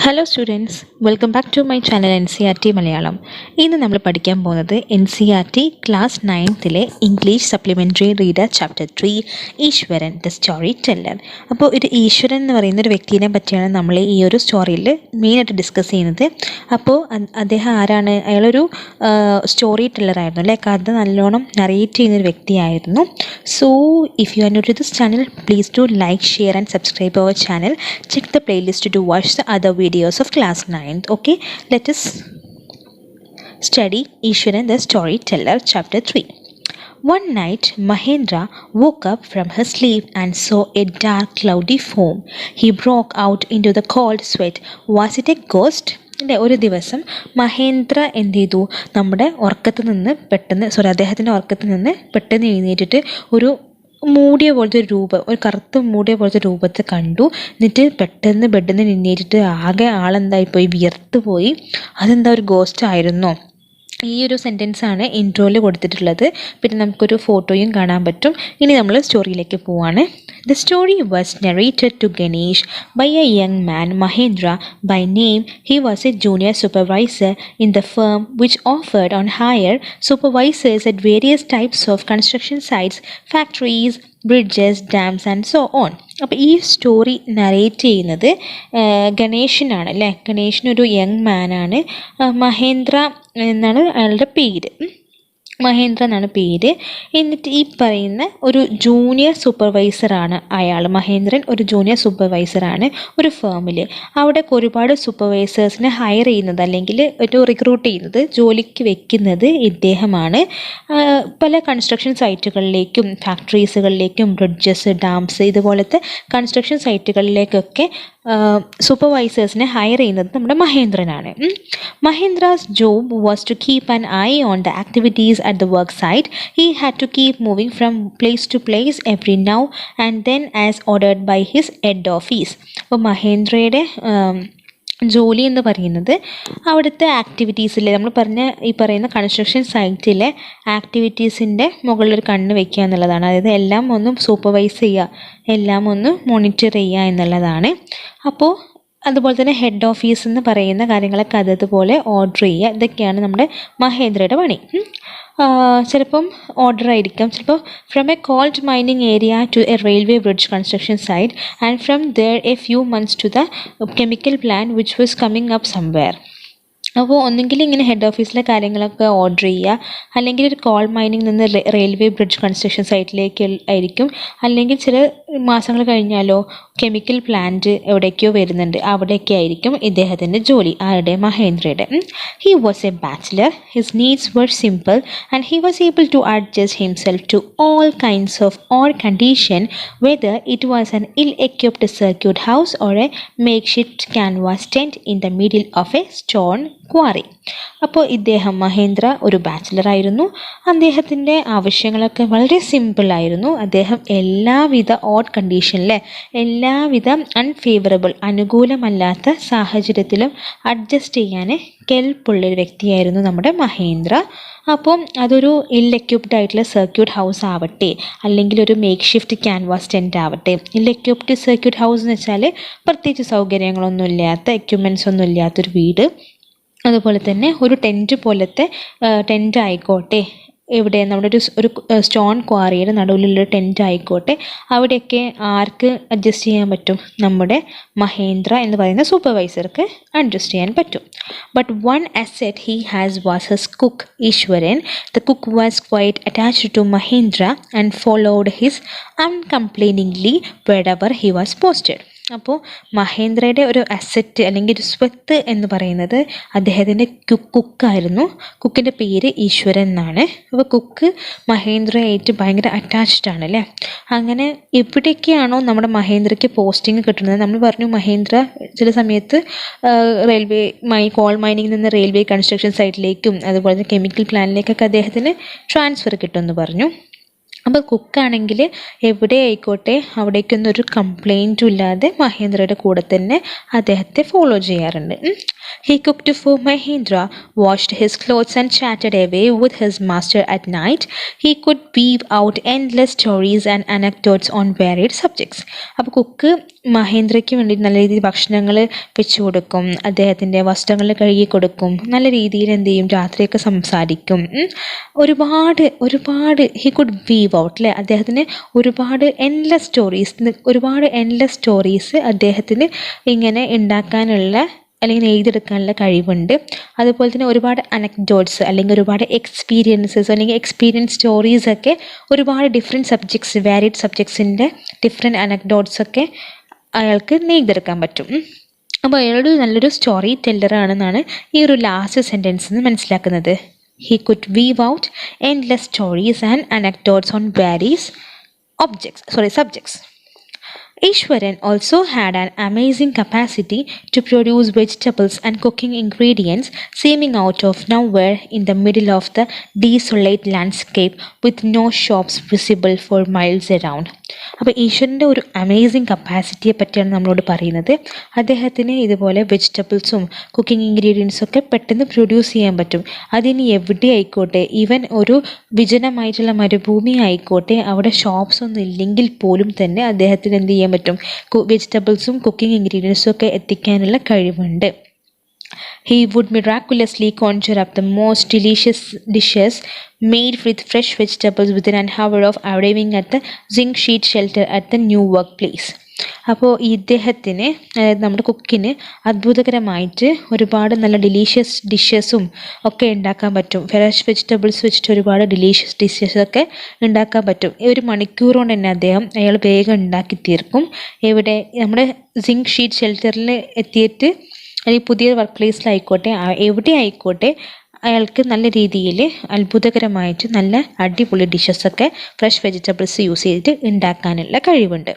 Hello students, welcome back to my channel NCERT Malayalam. ഇന്ന് നമ്മൾ പഠിക്കാൻ പോകുന്നത് NCERT ക്ലാസ് 9ലെ English supplementary reader chapter 3 Iswaran the story teller. അപ്പോൾ ഒരു ഈശ്വരൻ എന്ന് പറയുന്ന ഒരു വ്യക്തിയെ പറ്റിയാണ് നമ്മൾ ഈ ഒരു സ്റ്റോറിയിൽ മെയിനായിട്ട് ഡിസ്കസ് ചെയ്യുന്നത്. അപ്പോൾ അദ്ദേഹം ആരാണ്? അയാളൊരു സ്റ്റോറി ടെല്ലറായിരുന്നു അല്ലേ, കഥ നല്ലോണം നറേറ്റ് ചെയ്യുന്നൊരു വ്യക്തിയായിരുന്നു. So if you are new to this channel, please do like, share and subscribe our channel. Check the playlist to watch the other videos of class 9th. Okay, let us study Ishwaran the Storyteller chapter 3. One night, Mahendra woke up from his sleep and saw a dark cloudy form. He broke out into the cold sweat. Was it a ghost? ഒരു ദിവസം മഹേന്ദ്ര എന്ത് ചെയ്തു? നമ്മുടെ അദ്ദേഹത്തിൻ്റെ ഉറക്കത്തിൽ നിന്ന് പെട്ടെന്ന് എഴുന്നേറ്റിട്ട് ഒരു മൂടിയ പോലത്തെ ഒരു രൂപം, ഒരു കറുത്ത് മൂടിയ പോലത്തെ രൂപത്തെ കണ്ടു. എന്നിട്ട് പെട്ടെന്ന് ബെഡിൽ നിന്ന് എഴുന്നേറ്റിട്ട് ആകെ ആളെന്തായിപ്പോയി, വിയർത്ത് പോയി. അതെന്താ, ഒരു ഗോസ്റ്റ് ആയിരുന്നോ? ഈ ഒരു സെൻറ്റൻസാണ് ഇൻട്രോയിൽ കൊടുത്തിട്ടുള്ളത്. പിന്നെ നമുക്കൊരു ഫോട്ടോയും കാണാൻ പറ്റും. ഇനി നമ്മൾ സ്റ്റോറിയിലേക്ക് പോവാണ്. The story was narrated to Ganesh by a young man, Mahendra by name. He was a junior supervisor in the firm which offered on hire supervisors at various types of construction sites, factories, bridges, dams and so on. അപ്പോൾ ഈ story narrate ചെയ്യുന്നത് ഗണേശനാണ് അല്ലേ. ഗണേശനൊരു young മാനാണ്. Mahendra എന്നാണ് അയാളുടെ പേര്. മഹേന്ദ്ര എന്നാണ് പേര്. എന്നിട്ട് ഈ പറയുന്ന ഒരു ജൂനിയർ സൂപ്പർവൈസറാണ് അയാൾ. മഹേന്ദ്രൻ ഒരു ജൂനിയർ സൂപ്പർവൈസറാണ് ഒരു ഫേമിൽ. അവിടെ ഒരുപാട് സൂപ്പർവൈസേഴ്സിനെ ഹയർ ചെയ്യുന്നത് അല്ലെങ്കിൽ ഒരു റിക്രൂട്ട് ചെയ്യുന്നത്, ജോലിക്ക് വെക്കുന്നത് ഇദ്ദേഹമാണ്. പല കൺസ്ട്രക്ഷൻ സൈറ്റുകളിലേക്കും ഫാക്ടറീസുകളിലേക്കും ബ്രിഡ്ജസ്, ഡാംസ് ഇതുപോലത്തെ കൺസ്ട്രക്ഷൻ സൈറ്റുകളിലേക്കൊക്കെ സൂപ്പർവൈസേഴ്സിനെ ഹയർ ചെയ്യുന്നത് നമ്മുടെ മഹേന്ദ്രനാണ്. Mahendra's job was to keep an eye on the activities at the work site. He had to keep moving from place to place every now and then as ordered by his head office. അപ്പോൾ മഹേന്ദ്രയുടെ ജോലി എന്ന് പറയുന്നത് അവിടുത്തെ ആക്ടിവിറ്റീസിലെ നമ്മൾ ഈ പറയുന്ന construction സൈറ്റിലെ ആക്ടിവിറ്റീസിൻ്റെ മുകളിലൊരു കണ്ണ് വയ്ക്കുക എന്നുള്ളതാണ്. അതായത് എല്ലാം ഒന്ന് സൂപ്പർവൈസ് ചെയ്യുക, എല്ലാം ഒന്ന് മോണിറ്റർ ചെയ്യുക എന്നുള്ളതാണ്. അപ്പോൾ അതുപോലെ തന്നെ ഹെഡ് ഓഫീസ് എന്ന് പറയുന്ന കാര്യങ്ങളൊക്കെ അതുപോലെ ഓർഡർ ചെയ്യുക. ഇതൊക്കെയാണ് നമ്മുടെ മഹേന്ദ്രയുടെ പണി. ചിലപ്പം ഓർഡർ ആയിരിക്കാം, ചിലപ്പോൾ from a coal mining area to a railway bridge construction site and from there a few months to the chemical plant which was coming up somewhere. അപ്പോൾ ഒന്നെങ്കിൽ ഇങ്ങനെ ഹെഡ് ഓഫീസിലെ കാര്യങ്ങളൊക്കെ ഓർഡർ ചെയ്യുക, അല്ലെങ്കിൽ ഒരു കോൾ മൈനിങ് നിന്ന് റെയിൽവേ ബ്രിഡ്ജ് കൺസ്ട്രക്ഷൻ സൈറ്റിലേക്ക് ആയിരിക്കും, അല്ലെങ്കിൽ ചില മാസങ്ങൾ കഴിഞ്ഞാലോ കെമിക്കൽ പ്ലാന്റ് എവിടേക്കോ വരുന്നുണ്ട്, അവിടെയൊക്കെ ആയിരിക്കും ഇദ്ദേഹത്തിൻ്റെ ജോലി. ആരുടെ? മഹേന്ദ്രയുടെ. He was a bachelor. His needs were simple and he was able to adjust himself to all kinds of odd condition, whether it was an ill equipped circuit house or a makeshift canvas tent in the middle of a stone quarry. അപ്പോൾ ഇദ്ദേഹം മഹേന്ദ്ര ഒരു ബാച്ചിലറായിരുന്നു. അദ്ദേഹത്തിൻ്റെ ആവശ്യങ്ങളൊക്കെ വളരെ സിമ്പിളായിരുന്നു. അദ്ദേഹം എല്ലാവിധ odd കണ്ടീഷനിലെ എല്ലാവിധ unfavourable അനുകൂലമല്ലാത്ത സാഹചര്യത്തിലും അഡ്ജസ്റ്റ് ചെയ്യാൻ കെൽപ്പുള്ളൊരു വ്യക്തിയായിരുന്നു നമ്മുടെ മഹേന്ദ്ര. അപ്പം അതൊരു ഇൽ എക്യുപ്ഡ് ആയിട്ടുള്ള സർക്യൂട്ട് ഹൗസ് ആവട്ടെ, അല്ലെങ്കിൽ ഒരു മേക്ക് ഷിഫ്റ്റ് ക്യാൻവാസ് ടെൻറ്റ് ആവട്ടെ. ഇൽ എക്യുപ്ഡ് സർക്യൂട്ട് ഹൗസ് എന്ന് വെച്ചാൽ പ്രത്യേകിച്ച് സൗകര്യങ്ങളൊന്നും ഇല്ലാത്ത, എക്യുപ്മെൻറ്റ്സ് ഒന്നും ഇല്ലാത്തൊരു വീട്. അതുപോലെ തന്നെ ഒരു ടെൻറ്റ് പോലത്തെ ടെൻറ്റ് ആയിക്കോട്ടെ, ഇവിടെ നമ്മുടെ ഒരു സ്റ്റോൺ ക്വാറിയുടെ നടുവിലുള്ളൊരു ടെൻറ്റ് ആയിക്കോട്ടെ, അവിടെയൊക്കെ ആർക്ക് അഡ്ജസ്റ്റ് ചെയ്യാൻ പറ്റും? നമ്മുടെ മഹേന്ദ്ര എന്ന് പറയുന്ന സൂപ്പർവൈസർക്ക് അഡ്ജസ്റ്റ് ചെയ്യാൻ പറ്റും. But one asset he has was his cook Eshwaran. The cook was quite attached to Mahendra and followed his uncomplainingly wherever he was posted. അപ്പോൾ മഹേന്ദ്രയുടെ ഒരു അസെറ്റ് അല്ലെങ്കിൽ ഒരു സ്വത്ത് എന്ന് പറയുന്നത് അദ്ദേഹത്തിൻ്റെ കുക്കായിരുന്നു. കുക്കിൻ്റെ പേര് ഈശ്വരൻ എന്നാണ്. അപ്പോൾ കുക്ക് മഹേന്ദ്രയായിട്ട് ഭയങ്കര അറ്റാച്ച്ഡ് ആണ് അല്ലേ. അങ്ങനെ എവിടേക്കാണോ നമ്മുടെ മഹേന്ദ്രയ്ക്ക് പോസ്റ്റിംഗ് കിട്ടുന്നത്, നമ്മൾ പറഞ്ഞു മഹേന്ദ്ര ചില സമയത്ത് കോൾ മൈനിങ്ങിൽ നിന്ന് റെയിൽവേ കൺസ്ട്രക്ഷൻ സൈറ്റിലേക്കും അതുപോലെ തന്നെ കെമിക്കൽ പ്ലാന്റിലേക്കൊക്കെ അദ്ദേഹത്തിന് ട്രാൻസ്ഫർ കിട്ടുമെന്ന് പറഞ്ഞു. അപ്പോൾ കുക്കാണെങ്കിൽ എവിടെ ആയിക്കോട്ടെ അവിടേക്കൊന്നും ഒരു കംപ്ലൈൻറ്റും ഇല്ലാതെ മഹേന്ദ്രയുടെ കൂടെ തന്നെ അദ്ദേഹത്തെ ഫോളോ ചെയ്യാറുണ്ട്. He cooked for Mahendra, washed his clothes, and chatted away with his master at night. He could weave out endless stories and anecdotes on varied subjects. അപ്പോൾ കുക്ക് മഹേന്ദ്രയ്ക്ക് വേണ്ടി നല്ല രീതിയിൽ ഭക്ഷണങ്ങൾ വെച്ചു കൊടുക്കും, അദ്ദേഹത്തിൻ്റെ വസ്ത്രങ്ങൾ കഴുകി കൊടുക്കും, നല്ല രീതിയിൽ എന്ത് ചെയ്യും, രാത്രിയൊക്കെ സംസാരിക്കും. ഒരുപാട് ഹി കുഡ് വീവ് ഔട്ട് അല്ലേ, അദ്ദേഹത്തിന് ഒരുപാട് എൻലെസ് സ്റ്റോറീസ് അദ്ദേഹത്തിന് ഇങ്ങനെ ഉണ്ടാക്കാനുള്ള അല്ലെങ്കിൽ എഴുതിയെടുക്കാനുള്ള കഴിവുണ്ട്. അതുപോലെ തന്നെ ഒരുപാട് അനക്ഡോട്ട്സ് അല്ലെങ്കിൽ ഒരുപാട് എക്സ്പീരിയൻസസ് അല്ലെങ്കിൽ എക്സ്പീരിയൻസ് സ്റ്റോറീസൊക്കെ ഒരുപാട് വാരിയഡ് സബ്ജക്ട്സിൻ്റെ ഡിഫറെൻറ്റ് അനക്ഡോട്ട്സൊക്കെ അയാൾക്ക് നെയ്തെടുക്കാൻ പറ്റും. അപ്പോൾ അയാളൊരു നല്ലൊരു സ്റ്റോറി ടെല്ലറാണെന്നാണ് ഈ ഒരു ലാസ്റ്റ് സെൻറ്റൻസിൽ നിന്ന് മനസ്സിലാക്കുന്നത്. He could weave out endless stories and anecdotes on various subjects. Ishwaran also had an amazing capacity to produce vegetables and cooking ingredients seeming out of nowhere in the middle of the desolate landscape with no shops visible for miles around. അപ്പോൾ ഈശ്വരൻ്റെ ഒരു amazing കപ്പാസിറ്റിയെ പറ്റിയാണ് നമ്മളോട് പറയുന്നത്. അദ്ദേഹത്തിന് ഇതുപോലെ വെജിറ്റബിൾസും cooking ഇൻഗ്രീഡിയൻസും ഒക്കെ പെട്ടെന്ന് പ്രൊഡ്യൂസ് ചെയ്യാൻ പറ്റും. അതിനി എവിടെ ആയിക്കോട്ടെ, ഈവൻ ഒരു വിജനമായിട്ടുള്ള മരുഭൂമി ആയിക്കോട്ടെ, അവിടെ ഷോപ്സ് ഒന്നും ഇല്ലെങ്കിൽ പോലും തന്നെ അദ്ദേഹത്തിന് എന്ത് ചെയ്യാൻ പറ്റും, വെജിറ്റബിൾസും കുക്കിംഗ് ഇൻഗ്രീഡിയൻസും ഒക്കെ എത്തിക്കാനുള്ള കഴിവുണ്ട്. He would miraculously conjure up the most delicious dishes made with fresh vegetables within an hour of arriving at the zinc sheet shelter at the new workplace. അപ്പോൾ ഇദ്ദേഹത്തിന്, അതായത് നമ്മുടെ കുക്കിന് അത്ഭുതകരമായിട്ട് ഒരുപാട് നല്ല ഡിലീഷ്യസ് ഡിഷസും ഒക്കെ ഉണ്ടാക്കാൻ പറ്റും. ഫ്രഷ് വെജിറ്റബിൾസ് വെച്ചിട്ട് ഒരുപാട് ഡിലീഷ്യസ് ഡിഷസൊക്കെ ഉണ്ടാക്കാൻ പറ്റും. ഒരു മണിക്കൂർ കൊണ്ട് തന്നെ അയാൾ വേഗം ഉണ്ടാക്കി തീർക്കും. എവിടെ, നമ്മുടെ സിങ്ക് ഷീറ്റ് ഷെൽട്ടറിൽ എത്തിയിട്ട് അല്ലെങ്കിൽ പുതിയ വർക്ക് പ്ലേസിലായിക്കോട്ടെ, എവിടെ ആയിക്കോട്ടെ, അയാൾക്ക് നല്ല രീതിയിൽ അത്ഭുതകരമായിട്ട് നല്ല അടിപൊളി ഡിഷസൊക്കെ ഫ്രഷ് വെജിറ്റബിൾസ് യൂസ് ചെയ്തിട്ട് ഉണ്ടാക്കാനുള്ള കഴിവുണ്ട്.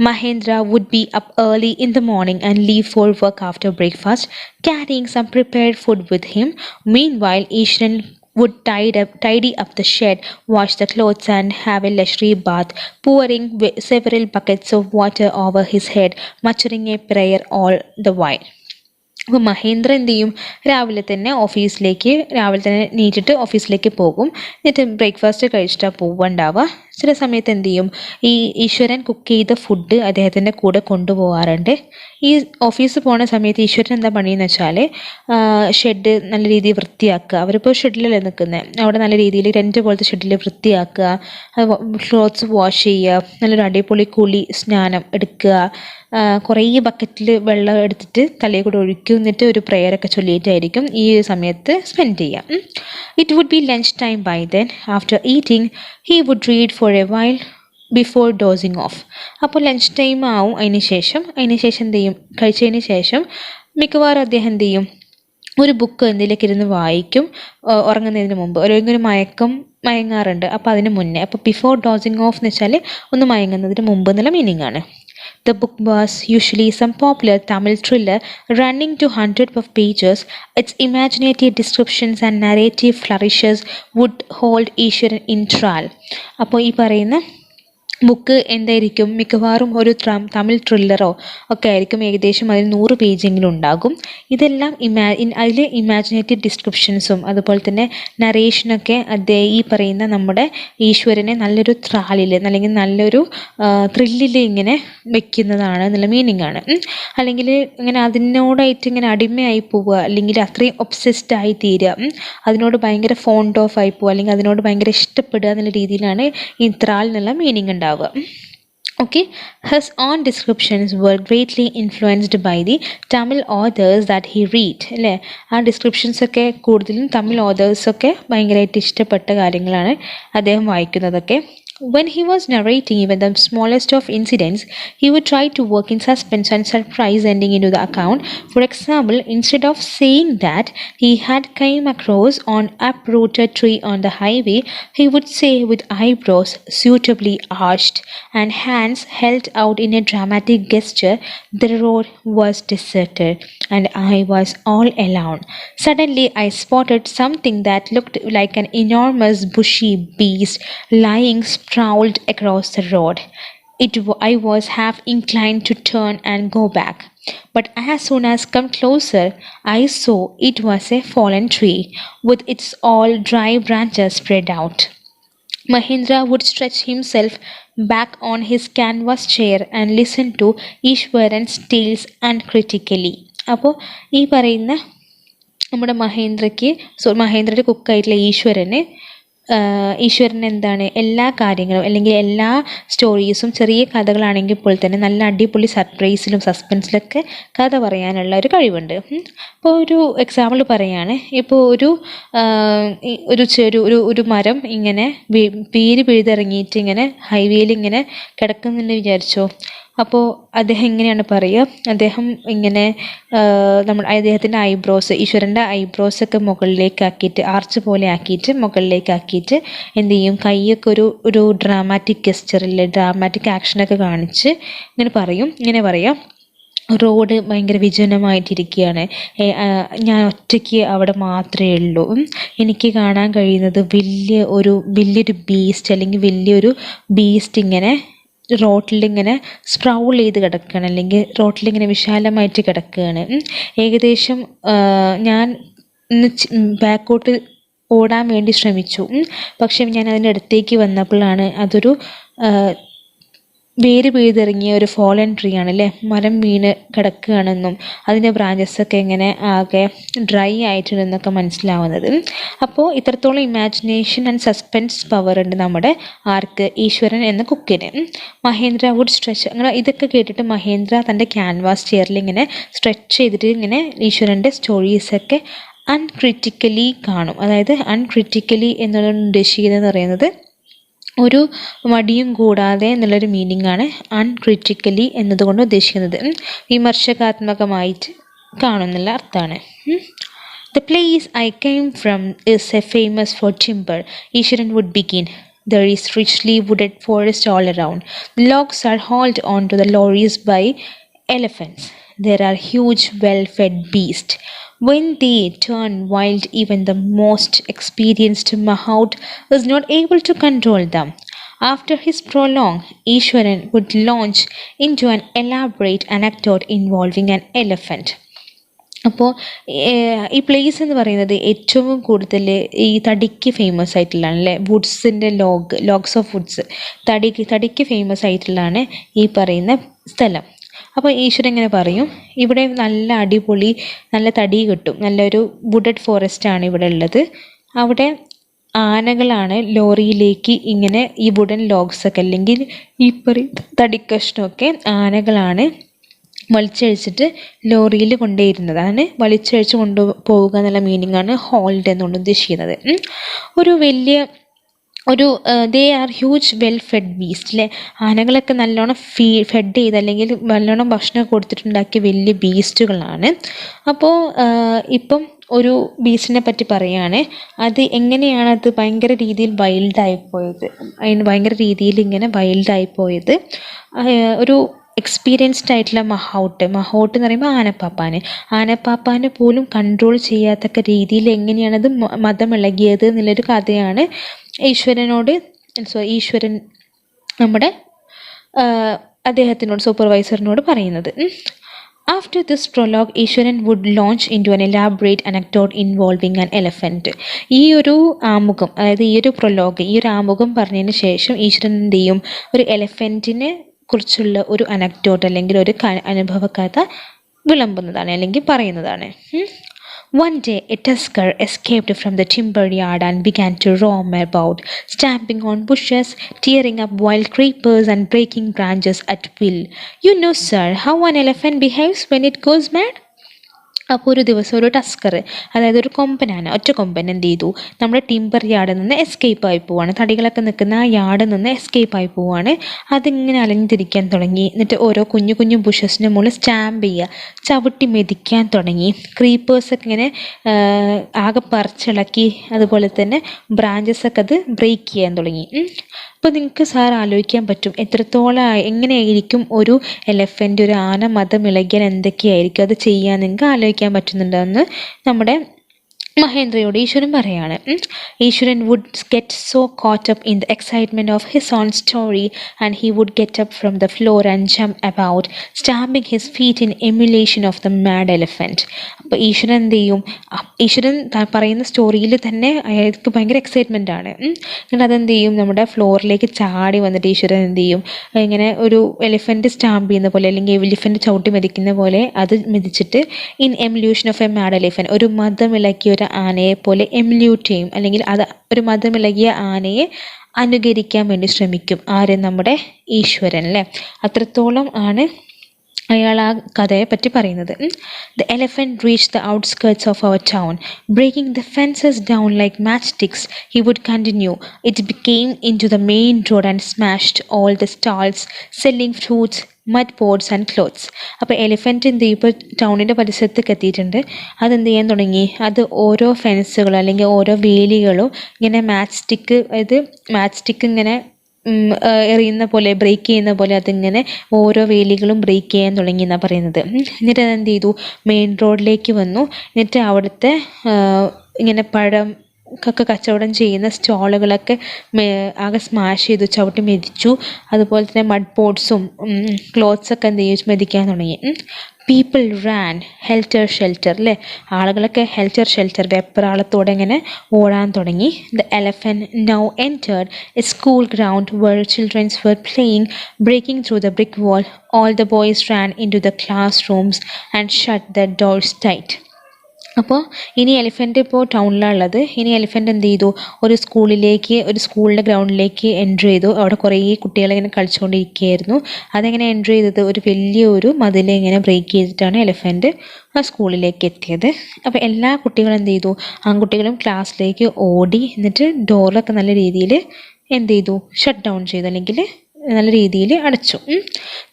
Mahendra would be up early in the morning and leave for work after breakfast, carrying some prepared food with him. Meanwhile, Ishran would tidy up the shed, wash the clothes, and have a leisurely bath, pouring several buckets of water over his head, muttering a prayer all the while. അപ്പോൾ മഹേന്ദ്ര എന്ത് ചെയ്യും, രാവിലെ തന്നെ നീറ്റിട്ട് ഓഫീസിലേക്ക് പോകും. എന്നിട്ട് breakfast കഴിച്ചിട്ടാണ് പോവുണ്ടാവുക. ചില സമയത്ത് എന്ത് ചെയ്യും, ഈ ഈശ്വരൻ കുക്ക് ചെയ്ത ഫുഡ് അദ്ദേഹത്തിൻ്റെ കൂടെ കൊണ്ടുപോകാറുണ്ട്. ഈ ഓഫീസിൽ പോകുന്ന സമയത്ത് ഈശ്വരൻ എന്താ പണിയെന്ന് വെച്ചാൽ ഷെഡ് നല്ല രീതിയിൽ വൃത്തിയാക്കുക. അവരിപ്പോൾ ഷെഡിലല്ലേ നിൽക്കുന്നത്, അവിടെ നല്ല രീതിയിൽ ടെൻറ്റ് പോലത്തെ ഷെഡിൽ വൃത്തിയാക്കുക, ക്ലോത്ത്സ് വാഷ് ചെയ്യുക, നല്ലൊരു അടിപൊളി സ്നാനം എടുക്കുക, കുറേ ബക്കറ്റിൽ വെള്ളം എടുത്തിട്ട് തലയിൽ കൂടെ ഒഴിക്കും, എന്നിട്ട് ഒരു പ്രെയറൊക്കെ ചൊല്ലിയിട്ടായിരിക്കും ഈ സമയത്ത് സ്പെൻഡ് ചെയ്യാം. It would be lunch time by then. After eating he would read for a while before dozing off. അപ്പോൾ ലഞ്ച് ടൈം ആവും. അതിന് ശേഷം എന്ത് ചെയ്യും, കഴിച്ചതിന് ശേഷം മിക്കവാറും അദ്ദേഹം എന്ത് ചെയ്യും, ഒരു ബുക്ക് എന്തെങ്കിലുമൊക്കെ ഇരുന്ന് വായിക്കും ഉറങ്ങുന്നതിന് മുമ്പ്. ഒരു മയങ്ങാറുണ്ട്, അപ്പോൾ അതിന് മുന്നേ. അപ്പോൾ ബിഫോർ ഡോസിങ് ഓഫ് എന്ന് വെച്ചാൽ ഒന്ന് മയങ്ങുന്നതിന് മുമ്പ് എന്നുള്ള മീനിങ് ആണ്. The book was usually some popular Tamil thriller running to hundreds of pages. Its imaginative descriptions and narrative flourishes would hold Ishwaran in thrall. അപ്പോൾ ഈ പറയുന്ന ബുക്ക് എന്തായിരിക്കും, മിക്കവാറും ഒരു തമിഴ് ത്രില്ലറോ ഒക്കെ ആയിരിക്കും. ഏകദേശം അതിൽ 100 പേജെങ്കിലും ഉണ്ടാകും. ഇതെല്ലാം അതിൽ ഇമാജിനേറ്റീവ് ഡിസ്ക്രിപ്ഷൻസും അതുപോലെ തന്നെ നറേഷനൊക്കെ ഈ പറയുന്ന നമ്മുടെ ഈശ്വരനെ നല്ലൊരു അല്ലെങ്കിൽ നല്ലൊരു ത്രില്ലിൽ ഇങ്ങനെ വെക്കുന്നതാണ് എന്നുള്ള മീനിങ് ആണ്. അല്ലെങ്കിൽ ഇങ്ങനെ അതിനോടായിട്ട് ഇങ്ങനെ അടിമയായി പോവുക, അല്ലെങ്കിൽ അത്രയും ഒബ്സെസ്ഡ് ആയി തീരുക, അതിനോട് ഭയങ്കര ഫോണ്ട് ഓഫ് ആയി പോവുക, അല്ലെങ്കിൽ അതിനോട് ഭയങ്കര ഇഷ്ടപ്പെടുക എന്നുള്ള രീതിയിലാണ് ഈ ത്രാൽ എന്നുള്ള മീനിങ് ഉണ്ടാവുക. Okay, his own descriptions were greatly influenced by the Tamil authors that he read. അല്ലേ, ആ ഡിസ്ക്രിപ്ഷൻസ് ഒക്കെ കൂടുതലും തമിഴ് ഓതേഴ്സൊക്കെ ഭയങ്കരമായിട്ട് ഇഷ്ടപ്പെട്ട കാര്യങ്ങളാണ് അദ്ദേഹം വായിക്കുന്നതൊക്കെ. When he was narrating even the smallest of incidents, he would try to work in suspense and surprise ending into the account. For example, instead of saying that he had came across an uprooted tree on the highway, he would say with eyebrows suitably arched and hands held out in a dramatic gesture, the road was deserted and I was all alone. Suddenly, I spotted something that looked like an enormous bushy beast lying sprawled across the road. I was half inclined to turn and go back, but as soon as come closer, I saw it was a fallen tree with its all dry branches spread out. Mahendra would stretch himself back on his canvas chair and listen to Ishwaran's tales uncritically. അപ്പോൾ ഈ പറയുന്ന നമ്മുടെ മഹേന്ദ്രയുടെ കുക്കായിട്ടുള്ള ഈശ്വരൻ എന്താണ് എല്ലാ കാര്യങ്ങളും അല്ലെങ്കിൽ എല്ലാ സ്റ്റോറീസും ചെറിയ കഥകളാണെങ്കിൽ പോൽ തന്നെ നല്ല അടിപൊളി സർപ്രൈസിലും സസ്പെൻസിലൊക്കെ കഥ പറയാനുള്ള ഒരു കഴിവുണ്ട്. അപ്പോൾ ഒരു എക്സാമ്പിൾ പറയുകയാണ്. ഇപ്പോൾ ഒരു മരം ഇങ്ങനെ വേര് പിഴുതിറങ്ങിയിട്ട് ഇങ്ങനെ ഹൈവേയിൽ ഇങ്ങനെ കിടക്കുന്നുണ്ടെന്ന് വിചാരിച്ചോ. അപ്പോൾ അദ്ദേഹം എങ്ങനെയാണ് പറയുക, അദ്ദേഹം ഇങ്ങനെ അദ്ദേഹത്തിൻ്റെ ഐബ്രോസ്, ഈശ്വരൻ്റെ ഐബ്രോസൊക്കെ മുകളിലേക്കാക്കിയിട്ട് ആർച്ച് പോലെ ആക്കിയിട്ട് മുകളിലേക്കാക്കിയിട്ട് എന്ത് ചെയ്യും, കൈയൊക്കെ ഒരു ഡ്രാമാറ്റിക് ഗെസ്റ്ററിൽ ഡ്രാമാറ്റിക് ആക്ഷനൊക്കെ കാണിച്ച് ഇങ്ങനെ പറയാം, റോഡ് ഭയങ്കര വിജനമായിട്ടിരിക്കുകയാണ്, ഞാൻ ഒറ്റയ്ക്ക് അവിടെ മാത്രമേ ഉള്ളൂ, എനിക്ക് കാണാൻ കഴിയുന്നത് വലിയൊരു ബീസ്റ്റ് അല്ലെങ്കിൽ വലിയൊരു ബീസ്റ്റ് ഇങ്ങനെ റോട്ടിലിങ്ങനെ സ്പ്രൗൾ ചെയ്ത് കിടക്കുകയാണ്, അല്ലെങ്കിൽ റോട്ടിലിങ്ങനെ വിശാലമായിട്ട് കിടക്കുകയാണ്. ഏകദേശം ഞാൻ ബാക്കോട്ട് ഓടാൻ വേണ്ടി ശ്രമിച്ചു, പക്ഷേ ഞാൻ അതിൻ്റെ അടുത്തേക്ക് വന്നപ്പോഴാണ് അതൊരു വേര് പിഴുതിറങ്ങിയ ഒരു ഫോളൻ ട്രീ ആണല്ലേ, മരം വീണ് കിടക്കുകയാണെന്നും അതിൻ്റെ ബ്രാഞ്ചസൊക്കെ ഇങ്ങനെ ആകെ ഡ്രൈ ആയിട്ടുണ്ടെന്നൊക്കെ മനസ്സിലാവുന്നത്. അപ്പോൾ ഇത്രത്തോളം ഇമാജിനേഷൻ ആൻഡ് സസ്പെൻസ് പവർ ഉണ്ട് നമ്മുടെ ഈശ്വരൻ എന്ന കുക്കിന്. മഹേന്ദ്ര വുഡ് സ്ട്രെച്ച്, അങ്ങനെ ഇതൊക്കെ കേട്ടിട്ട് മഹേന്ദ്ര തൻ്റെ ക്യാൻവാസ് ചെയറിൽ ഇങ്ങനെ സ്ട്രെച്ച് ചെയ്തിട്ട് ഇങ്ങനെ ഈശ്വരൻ്റെ സ്റ്റോറീസൊക്കെ അൺക്രിറ്റിക്കലി കാണും. അതായത് അൺക്രിറ്റിക്കലി എന്നുള്ളത് ഉദ്ദേശിക്കുന്നതെന്ന് പറയുന്നത് ഒരു മടിയും കൂടാതെ എന്നുള്ളൊരു മീനിങ്ങാണ് അൺക്രിറ്റിക്കലി എന്നതുകൊണ്ട് ഉദ്ദേശിക്കുന്നത്. വിമർശകാത്മകമായിട്ട് കാണുന്നുള്ള അർത്ഥമാണ്. The place I came from is famous for timber, Ishwaran would begin. There is richly wooded forest all around. Logs are hauled onto the lorries by elephants. There are huge well-fed beasts. When they turn wild, even the most experienced mahout is not able to control them. After his prologue, Ishwaran would launch into an elaborate anecdote involving an elephant. അപ്പോൾ ഈ place എന്ന് പറയുന്നത് ഏറ്റവും കൂടുതൽ ഈ തടിക്ക് famous ആയിട്ടുള്ളതാണ് അല്ലേ, വുഡ്സിൻ്റെ ലോഗ്സ് ഓഫ് വുഡ്സ്, തടിക്ക് ഫേമസ് ആയിട്ടുള്ളതാണ് ഈ പറയുന്ന സ്ഥലം. അപ്പോൾ ഈശ്വരൻ ഇങ്ങനെ പറയും, ഇവിടെ നല്ല അടിപൊളി നല്ല തടി കിട്ടും, നല്ലൊരു വുഡഡ് ഫോറസ്റ്റാണ് ഇവിടെ ഉള്ളത്. അവിടെ ആനകളാണ് ലോറിയിലേക്ക് ഇങ്ങനെ ഈ വുഡൻ ലോഗ്സൊക്കെ അല്ലെങ്കിൽ ഈ പറയുന്ന തടിക്കഷ്ണമൊക്കെ ആനകളാണ് വലിച്ചഴിച്ചിട്ട് ലോറിയിൽ കൊണ്ടുപോയിരുന്നതാണ്. വലിച്ചഴിച്ച് കൊണ്ടുപോവുക എന്നുള്ള മീനിങ്ങാണ് ഹോൾഡ് എന്നുകൊണ്ട് ഉദ്ദേശിക്കുന്നത്. They are huge well fed beast അല്ലേ, ആനകളൊക്കെ നല്ലോണം ഫെഡ് ചെയ്ത് അല്ലെങ്കിൽ നല്ലോണം ഭക്ഷണം കൊടുത്തിട്ടുണ്ടാക്കിയ വലിയ ബീസ്റ്റുകളാണ്. അപ്പോൾ ഇപ്പം ഒരു ബീസ്റ്റിനെ പറ്റി പറയുകയാണ്, അത് എങ്ങനെയാണ് അത് ഭയങ്കര രീതിയിൽ വൈൽഡായിപ്പോയത്, ഭയങ്കര രീതിയിൽ ഇങ്ങനെ വൈൽഡായിപ്പോയത്. ഒരു എക്സ്പീരിയൻസ്ഡ് ആയിട്ടുള്ള മഹൗട്ട് എന്ന് പറയുമ്പോൾ ആനപ്പാപ്പാനെ പോലും കൺട്രോൾ ചെയ്യാത്തക്ക രീതിയിൽ എങ്ങനെയാണത് മതമിളകിയത് എന്നുള്ളൊരു കഥയാണ് ഈശ്വരൻ നമ്മുടെ അദ്ദേഹത്തിനോട് സൂപ്പർവൈസറിനോട് പറയുന്നത്. After this prologue, Ishwaran would launch into an elaborate anecdote involving an elephant. ഈ ഒരു ആമുഖം, അതായത് ഈ ഒരു ആമുഖം പറഞ്ഞതിന് ശേഷം ഈശ്വരൻ എന്ത് ചെയ്യും, ഒരു എലഫൻറ്റിനെ കുറിച്ചുള്ള ഒരു അനക്ഡോട്ട് അല്ലെങ്കിൽ ഒരു അനുഭവ കഥ വിളമ്പുന്നതാണ് അല്ലെങ്കിൽ പറയുന്നതാണ്. One day, a tusker escaped from the timber yard and began to roam about, stamping on bushes, tearing up wild creepers and breaking branches at will. You know, sir, how an elephant behaves when it goes mad? അപ്പോൾ ഒരു ദിവസം ഒരു tusker, അതായത് ഒരു ഒറ്റ കൊമ്പൻ എന്ത് ചെയ്തു, നമ്മുടെ ടിമ്പർ യാർഡിൽ നിന്ന് എസ്കേപ്പ് ആയി പോവാണ്, തടികളൊക്കെ നിൽക്കുന്ന ആ യാർഡിൽ നിന്ന് എസ്കേപ്പ് ആയി പോവാണ്. അതിങ്ങനെ അലഞ്ഞിരിക്കാൻ തുടങ്ങി. എന്നിട്ട് ഓരോ കുഞ്ഞു കുഞ്ഞു ബുഷസിൻ്റെ മുകളിൽ സ്റ്റാമ്പ് ചെയ്യുക, ചവിട്ടി മെതിക്കാൻ തുടങ്ങി. ക്രീപ്പേഴ്സൊക്കെ ഇങ്ങനെ ആകെ പറിച്ചിളക്കി, അതുപോലെ തന്നെ ബ്രാഞ്ചസൊക്കെ അത് ബ്രേക്ക് ചെയ്യാൻ തുടങ്ങി. അപ്പോൾ നിങ്ങൾക്ക് സാർ ആലോചിക്കാൻ പറ്റും എത്രത്തോളം എങ്ങനെയായിരിക്കും ഒരു എലഫൻ്റ്, ഒരു ആന മതമിളകിയാൽ എന്തൊക്കെയായിരിക്കും അത് ചെയ്യാൻ നിങ്ങൾക്ക് ആലോചിക്കാൻ പറ്റുന്നുണ്ടെന്ന് നമ്മുടെ മഹേന്ദ്രയോട് ഈശ്വരൻ പറയാണ്. Iswaran would get so caught up in the excitement of his own story and he would get up from the floor and jump about stamping his feet in emulation of the mad elephant. അപ്പോൾ ഈശ്വരൻ എന്ത് ചെയ്യും, ഈശ്വരൻ പറയുന്ന സ്റ്റോറിയിൽ തന്നെ അയാൾക്ക് ഭയങ്കര excitement ആണ്. എന്നിട്ട് അതെന്ത് ചെയ്യും, നമ്മുടെ ഫ്ലോറിലേക്ക് ചാടി വന്നിട്ട് ഈശ്വരൻ എന്ത് ചെയ്യും, ഇങ്ങനെ ഒരു എലിഫൻറ്റ് സ്റ്റാമ്പ് ചെയ്യുന്ന പോലെ അല്ലെങ്കിൽ എലിഫൻറ്റ് ചവിട്ടി മെതിക്കുന്ന പോലെ അത് മെതിച്ചിട്ട് in emulation of a mad elephant, ഒരു മതമിളക്കിയ ഒരു ആനയെ പോലെ എമുലേറ്റ് ചെയ്യും, അല്ലെങ്കിൽ അത് ഒരു മതമിളകിയ ആനയെ അനുകരിക്കാൻ വേണ്ടി ശ്രമിക്കും. ആര്, നമ്മുടെ ഈശ്വരൻ അല്ലേ. അത്രത്തോളം ആണ് അയാൾ ആ കഥയെ പറ്റി പറയുന്നത്. The elephant reach the outskirts of our town breaking the fences down like matchsticks he would continue. It became into the main road and smashed all the stalls selling fruits mud pots and clothes. അപ്പോൾ elephant എന്ത് ചെയ്യും, ഇപ്പോൾ ടൗണിൻ്റെ പരിസരത്തേക്ക് എത്തിയിട്ടുണ്ട്. അതെന്ത് ചെയ്യാൻ തുടങ്ങി, അത് ഓരോ ഫെൻസുകളും അല്ലെങ്കിൽ ഓരോ വേലികളും ഇങ്ങനെ മാച്ച് സ്റ്റിക്ക് ഇങ്ങനെ എറിയുന്ന പോലെ, ബ്രേക്ക് ചെയ്യുന്ന പോലെ അതിങ്ങനെ ഓരോ വേലികളും ബ്രേക്ക് ചെയ്യാൻ തുടങ്ങി എന്നാണ് പറയുന്നത്. എന്നിട്ട് അതെന്ത് ചെയ്തു, മെയിൻ റോഡിലേക്ക് വന്നു. എന്നിട്ട് അവിടുത്തെ ഇങ്ങനെ ഒക്കെ കച്ചവടം ചെയ്യുന്ന സ്റ്റോളുകളൊക്കെ ആകെ സ്മാഷ് ചെയ്തു, ചവിട്ടി മെതിച്ചു. അതുപോലെ തന്നെ മഡ് പോട്ട്സും ക്ലോത്ത്സൊക്കെ എന്ത് ചെയ്തു, മെതിക്കാൻ തുടങ്ങി. പീപ്പിൾ റാൻ ഹെൽറ്റർ ഷെൽറ്റർ അല്ലേ, ആളുകളൊക്കെ ഹെൽറ്റർ ഷെൽറ്റർ വെപ്രാളത്തോടെ ഇങ്ങനെ ഓടാൻ തുടങ്ങി. The elephant now entered a school ground where childrens were playing breaking through the brick wall. All the boys ran into the class rooms and shut the doors tight. അപ്പോൾ ഇനി elephant ഇപ്പോൾ ടൗണിലാണുള്ളത്. ഇനി elephant എന്ത് ചെയ്തു, ഒരു സ്കൂളിൻ്റെ ഗ്രൗണ്ടിലേക്ക് entry ചെയ്തു. അവിടെ കുറേ കുട്ടികളിങ്ങനെ കളിച്ചുകൊണ്ടിരിക്കുകയായിരുന്നു. അതെങ്ങനെ എൻട്രി ചെയ്തത്, ഒരു വലിയൊരു മതിൽ ഇങ്ങനെ ബ്രേക്ക് ചെയ്തിട്ടാണ് എലിഫൻറ്റ് ആ സ്കൂളിലേക്ക് എത്തിയത്. അപ്പോൾ എല്ലാ കുട്ടികളും എന്ത് ചെയ്തു, ആൺകുട്ടികളും ക്ലാസ്സിലേക്ക് ഓടി. എന്നിട്ട് ഡോറിലൊക്കെ നല്ല രീതിയിൽ എന്ത് ചെയ്തു, ഷട്ട് ഡൗൺ ചെയ്തു, അല്ലെങ്കിൽ നല്ല രീതിയിൽ അടച്ചു.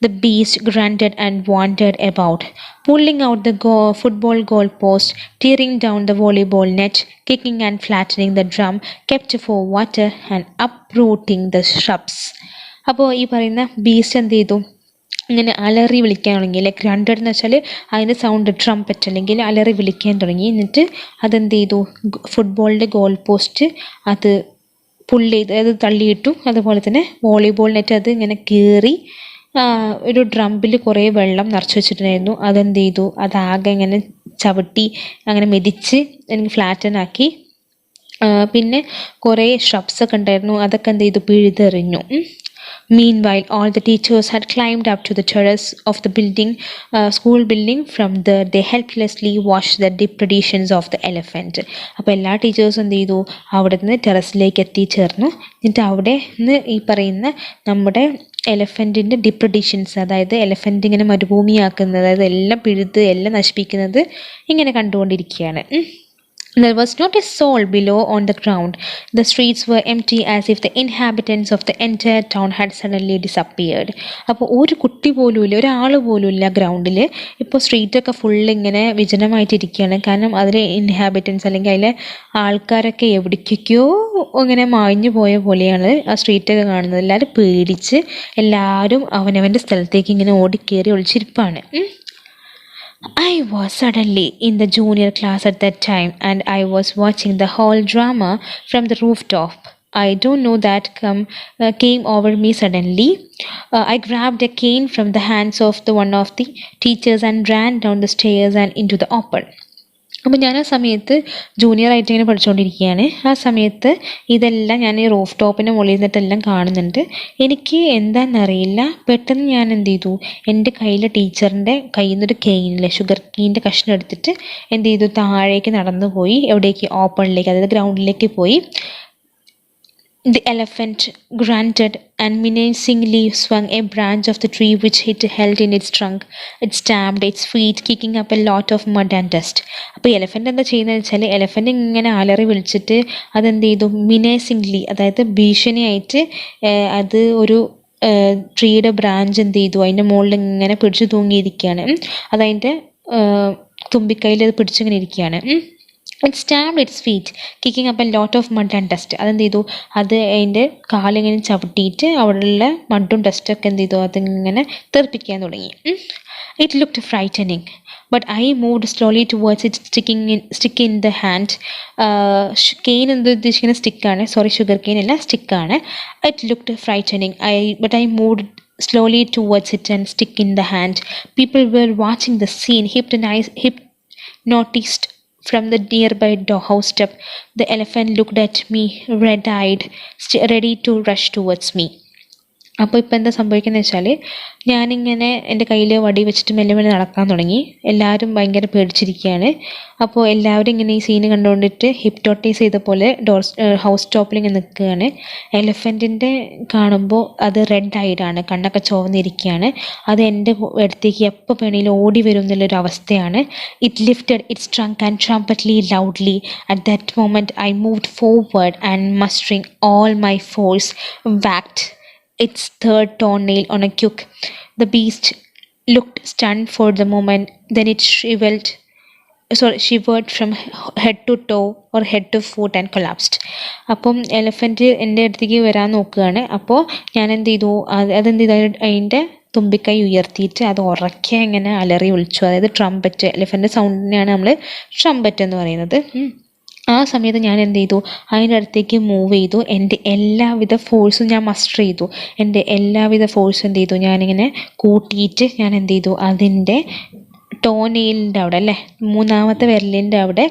The beast grunted and wanted about pulling out the football goal post, tearing down the volleyball net, kicking and flattening the drum kept for water and uprooting the shrubs. അപ്പോൾ ഈ പറയുന്ന beast എന്ത് ചെയ്തു, ഇങ്ങനെ അലറി വിളിക്കാൻ തുടങ്ങി. ലൈക്ക് ഗ്രണ്ടഡ് എന്ന് വെച്ചാൽ അതിൻ്റെ സൗണ്ട് ട്രംപറ്റ്, അല്ലെങ്കിൽ അലറി വിളിക്കാൻ തുടങ്ങി. എന്നിട്ട് അതെന്ത് ചെയ്തു, ഫുട്ബോളിൻ്റെ ഗോൾ പോസ്റ്റ് അത് അത് തള്ളിയിട്ടു. അതുപോലെ തന്നെ വോളിബോൾ നെറ്റ് അത് ഇങ്ങനെ കീറി ഒരു ഡ്രമ്പിൽ കുറേ വെള്ളം നിറച്ച് വെച്ചിട്ടുണ്ടായിരുന്നു. അതെന്ത് ചെയ്തു, അതാകെ ഇങ്ങനെ ചവിട്ടി അങ്ങനെ മെതിച്ച് എനിക്ക് ഫ്ലാറ്റനാക്കി. പിന്നെ കുറേ ഷ്രബ്സൊക്കെ ഉണ്ടായിരുന്നു, അതൊക്കെ എന്ത് ചെയ്തു, പിഴുതെറിഞ്ഞു. Meanwhile, all the teachers had climbed up to the terrace of the school building. From there, they helplessly watched the depredations of the elephant. അപ്പോൾ എല്ലാ ടീച്ചേഴ്സും എന്ത് ചെയ്തു, അവിടെ നിന്ന് ടെറസിലേക്ക് എത്തിച്ചേർന്നു. എന്നിട്ട് അവിടെ നിന്ന് ഈ പറയുന്ന നമ്മുടെ എലഫൻറ്റിൻ്റെ ഡിപ്രഡേഷൻസ്, അതായത് എലഫൻറ്റ് ഇങ്ങനെ മരുഭൂമിയാക്കുന്നത്, അതായത് എല്ലാം പിഴുത് എല്ലാം നശിപ്പിക്കുന്നത് ഇങ്ങനെ കണ്ടുകൊണ്ടിരിക്കുകയാണ്. There was not a soul below on the ground. The streets were empty as if the inhabitants of the entire town had suddenly disappeared. അപ്പോൾ ഒരു കുട്ടി പോലും ഇല്ല, ഒരാൾ പോലും ഇല്ല ഗ്രൗണ്ടിൽ. ഇപ്പോൾ സ്ട്രീറ്റൊക്കെ ഫുള്ള് ഇങ്ങനെ വിജനമായിട്ടിരിക്കുകയാണ്. കാരണം അതിലെ ഇൻഹാബിറ്റൻസ് അല്ലെങ്കിൽ അതിലെ ആൾക്കാരൊക്കെ എവിടേക്കൊക്കെയോ ഇങ്ങനെ മാഞ്ഞു പോയ പോലെയാണ് ആ സ്ട്രീറ്റൊക്കെ കാണുന്നത്. എല്ലാവരും പേടിച്ച് എല്ലാവരും അവനവൻ്റെ സ്ഥലത്തേക്ക് ഇങ്ങനെ ഓടിക്കേറി ഒളിച്ചിരിപ്പാണ്. I was suddenly in the junior class at that time, and I was watching the whole drama from the rooftop. I don't know that came over me suddenly. I grabbed a cane from the hands of one of the teachers and ran down the stairs and into the open. അപ്പോൾ ഞാൻ ആ സമയത്ത് ജൂനിയറായിട്ട് ഇങ്ങനെ പഠിച്ചുകൊണ്ടിരിക്കുകയാണ്. ആ സമയത്ത് ഇതെല്ലാം ഞാൻ ഈ റൂഫ് ടോപ്പിൻ്റെ മുകളിൽ നിന്നിട്ടെല്ലാം കാണുന്നുണ്ട്. എനിക്ക് എന്താണെന്നറിയില്ല, പെട്ടെന്ന് ഞാൻ എന്ത് ചെയ്തു, എൻ്റെ കയ്യിലെ ടീച്ചറിൻ്റെ കയ്യിൽ നിന്നൊരു കെയിനില്ലേ, ഷുഗർ കെയിൻ്റെ കഷ്ണം എടുത്തിട്ട് എന്ത് ചെയ്തു, താഴേക്ക് നടന്നു പോയി. എവിടേക്ക്, ഓപ്പണിലേക്ക്, അതായത് ഗ്രൗണ്ടിലേക്ക് പോയി. The elephant grunted and menacingly swung a branch of the tree which it held in its trunk. It stamped its feet, kicking up a lot of mud and dust. അപ്പോൾ എലഫൻറ്റ് എന്താ ചെയ്യുന്നതെന്ന് വെച്ചാൽ, എലഫൻറ്റ് ഇങ്ങനെ അലറി വിളിച്ചിട്ട് അതെന്ത് ചെയ്തു, മിനേസിംഗ്ലി, അതായത് ഭീഷണിയായിട്ട് അത് ഒരു ട്രീയുടെ ബ്രാഞ്ച് എന്ത് ചെയ്തു, അതിൻ്റെ മുകളിൽ ഇങ്ങനെ പിടിച്ചു തൂങ്ങിയിരിക്കുകയാണ്. അതതിൻ്റെ തുമ്പിക്കൈയിൽ അത് പിടിച്ചിങ്ങനെ ഇരിക്കുകയാണ്. It stamp it's feet kicking up a lot of mud and dust. അതെന്ത് ചെയ്തു, അത് അതിൻ്റെ കാലിങ്ങനെ ചവിട്ടിയിട്ട് അവിടെയുള്ള മഡും ഡസ്റ്റൊക്കെ എന്ത് ചെയ്തു, അതിങ്ങനെ തെറിപ്പിക്കാൻ തുടങ്ങി. It looked frightening but I moved slowly towards it stick in the hand. Cane എന്ത് ഉദ്ദേശിക്കുന്ന സ്റ്റിക്കാണ്, സോറി ഷുഗർ കെയിൻ അല്ല സ്റ്റിക്കാണ്. It looked frightening but I moved slowly towards it and stick in the hand. People were watching the scene, hypnotized from the nearby house step. The elephant looked at me, red-eyed, ready to rush towards me. അപ്പോൾ ഇപ്പോൾ എന്താ സംഭവിക്കുന്നത് വെച്ചാൽ, ഞാനിങ്ങനെ എൻ്റെ കയ്യിൽ വടി വെച്ചിട്ട് മെല്ലെ മെല്ലെ നടക്കാൻ തുടങ്ങി. എല്ലാവരും ഭയങ്കര പേടിച്ചിരിക്കുകയാണ്. അപ്പോൾ എല്ലാവരും ഇങ്ങനെ ഈ സീന് കണ്ടുകൊണ്ടിട്ട് ഹിപ്നോട്ടൈസ് ചെയ്ത പോലെ ഹൗസ് ടോപ്പിൽ ഇങ്ങനെ നിൽക്കുകയാണ്. എലഫൻറ്റിൻ്റെ കാണുമ്പോൾ അത് റെഡ് ഐഡാണ്, കണ്ണൊക്കെ ചുവന്നിരിക്കുകയാണ്. അത് എൻ്റെ അടുത്തേക്ക് എപ്പോൾ വേണമെങ്കിലും ഓടി വരും എന്നുള്ളൊരു അവസ്ഥയാണ്. It lifted its trunk and trumpeted loudly. At that moment I moved forward and mustering all my force whacked its third toenail on a hook. The beast looked stunned for the moment, then it shivered from head to toe or head to foot and collapsed. അപ്പം elephant എൻ്റെ അടുത്തേക്ക് വരാൻ നോക്കുകയാണ്. അപ്പോൾ ഞാൻ എന്ത് ചെയ്തു, അതെന്ത് ചെയ്തു, അതിൻ്റെ തുമ്പിക്കൈ ഉയർത്തിയിട്ട് അത് ഉറക്കെ ഇങ്ങനെ അലറി വിളിച്ചു. അതായത് ട്രംപറ്റ്, എലഫൻറ്റ് സൗണ്ടിനെയാണ് നമ്മൾ ട്രംപറ്റ് എന്ന് പറയുന്നത്. ആ സമയത്ത് ഞാൻ എന്ത് ചെയ്തു, അതിൻ്റെ അടുത്തേക്ക് മൂവ് ചെയ്തു. എൻ്റെ എല്ലാവിധ ഫോഴ്സും ഞാൻ മസ്റ്റർ ചെയ്തു. എൻ്റെ എല്ലാവിധ ഫോഴ്സും എന്ത് ചെയ്തു, ഞാനിങ്ങനെ കൂട്ടിയിട്ട് ഞാൻ എന്ത് ചെയ്തു, അതിൻ്റെ ടോനെയിലിൻ്റെ അവിടെ അല്ലേ, മൂന്നാമത്തെ വിരലിൻ്റെ അവിടെ,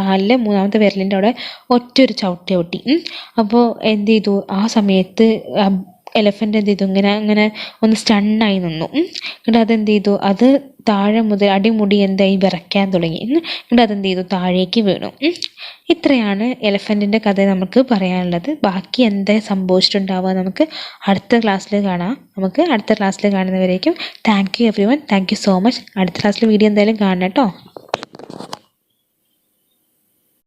കാലിലെ മൂന്നാമത്തെ വിരലിൻ്റെ അവിടെ ഒറ്റൊരു ചവിട്ടി. അപ്പോൾ എന്ത് ചെയ്തു, ആ സമയത്ത് എലഫൻ്റ് എന്ത് ചെയ്തു, അങ്ങനെ ഒന്ന് സ്റ്റണ്ണായി നിന്നു. എന്നിട്ട് അതെന്ത് ചെയ്തു, അത് താഴെ മുതൽ അടിമുടി എന്തായി വിറയ്ക്കാൻ തുടങ്ങി. എന്നിട്ട് അതെന്ത് ചെയ്തു, താഴേക്ക് വീണു. ഇത്രയാണ് എലഫൻറ്റിൻ്റെ കഥ നമുക്ക് പറയാനുള്ളത്. ബാക്കി എന്താ സംഭവിച്ചിട്ടുണ്ടാവുക നമുക്ക് അടുത്ത ക്ലാസ്സിൽ കാണാം. അടുത്ത ക്ലാസ്സിൽ കാണുന്നവരേക്കും thank you everyone, thank you so much. അടുത്ത ക്ലാസ്സിൽ വീഡിയോ എന്തായാലും കാണണം കേട്ടോ.